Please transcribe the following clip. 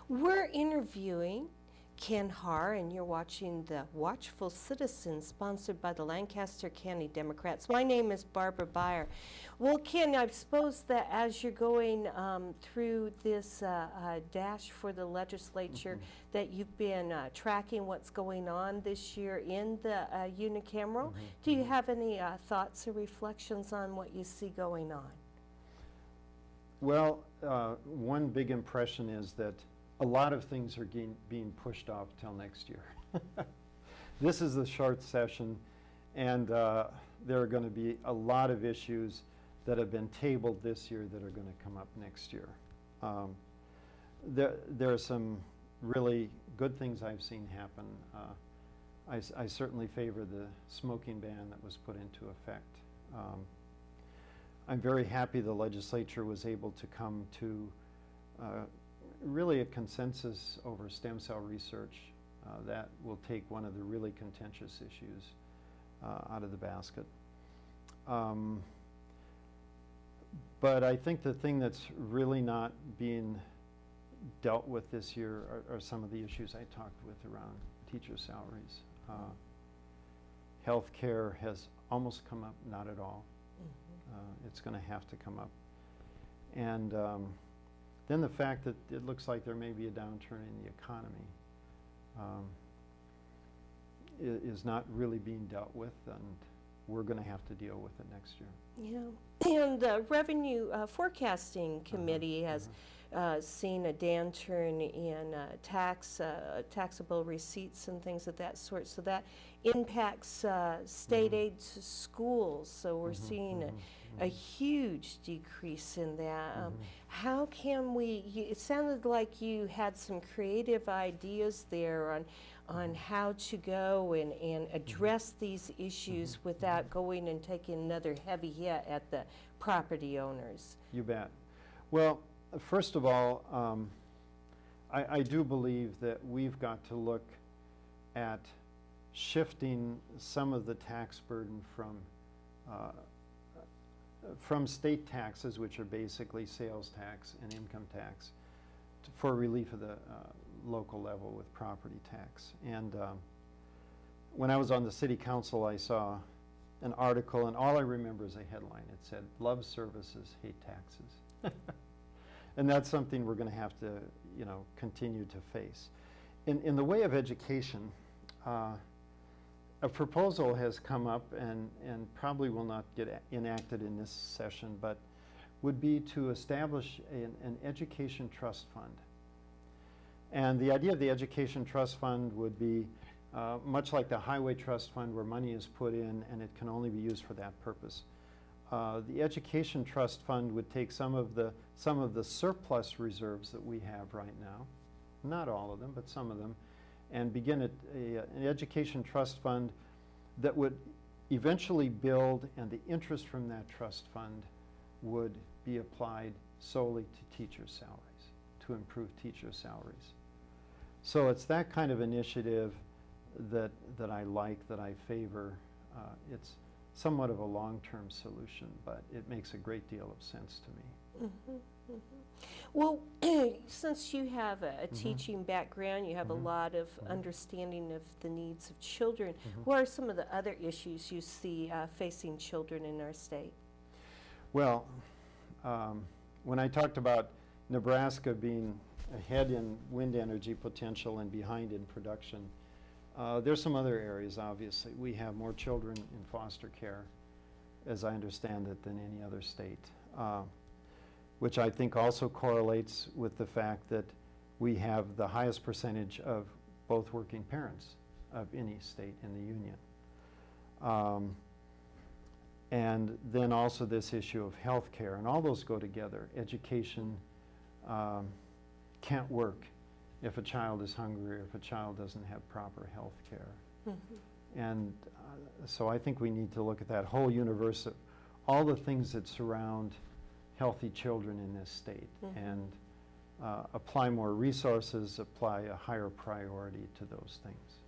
We're interviewing Ken Haar, and you're watching the Watchful Citizen, sponsored by the Lancaster County Democrats. My name is Barbara Baier. Well, Ken, I suppose that as you're going through this dash for the legislature, that you've been tracking what's going on this year in the unicameral. Do you have any thoughts or reflections on what you see going on? Well, one big impression is that a lot of things are being pushed off till next year. This is the short session, and there are going to be a lot of issues that have been tabled this year that are going to come up next year. There are some really good things I've seen happen. I certainly favor the smoking ban that was put into effect. I'm very happy the legislature was able to come to really a consensus over stem cell research that will take one of the really contentious issues out of the basket. But I think the thing that's really not being dealt with this year are some of the issues I talked with around teacher salaries. Health care has almost come up, not at all. It's going to have to come up. And then the fact that it looks like there may be a downturn in the economy is not really being dealt with, and we're going to have to deal with it next year. Yeah, and the Revenue Forecasting Committee has seen a downturn in taxable receipts and things of that sort, so that impacts state aid to schools, so we're seeing a huge decrease in that. How can we, it sounded like you had some creative ideas there on how to go and address these issues without going and taking another heavy hit at the property owners. You bet. Well, first of all, I do believe that we've got to look at shifting some of the tax burden from state taxes, which are basically sales tax and income tax, for relief of the local level with property tax. And when I was on the city council, I saw an article, and all I remember is a headline. It said, "Love services, hate taxes." And that's something we're going to have to, continue to face. In the way of education, a proposal has come up and probably will not get enacted in this session, but would be to establish an education trust fund. And the idea of the education trust fund would be much like the highway trust fund, where money is put in and it can only be used for that purpose. The education trust fund would take some of the surplus reserves that we have right now, not all of them, but some of them, and begin an education trust fund that would eventually build, and the interest from that trust fund would be applied solely to teacher salaries, to improve teacher salaries. So it's that kind of initiative that I like, that I favor. It's somewhat of a long-term solution, but it makes a great deal of sense to me. Well, since you have a teaching background, you have a lot of understanding of the needs of children. What are some of the other issues you see facing children in our state? Well, when I talked about Nebraska being ahead in wind energy potential and behind in production, there's some other areas, obviously. We have more children in foster care, as I understand it, than any other state. Which I think also correlates with the fact that we have the highest percentage of both working parents of any state in the union. And then also this issue of health care, and all those go together. Education can't work if a child is hungry or if a child doesn't have proper health care. And so I think we need to look at that whole universe of all the things that surround healthy children in this state, and apply more resources, apply a higher priority to those things.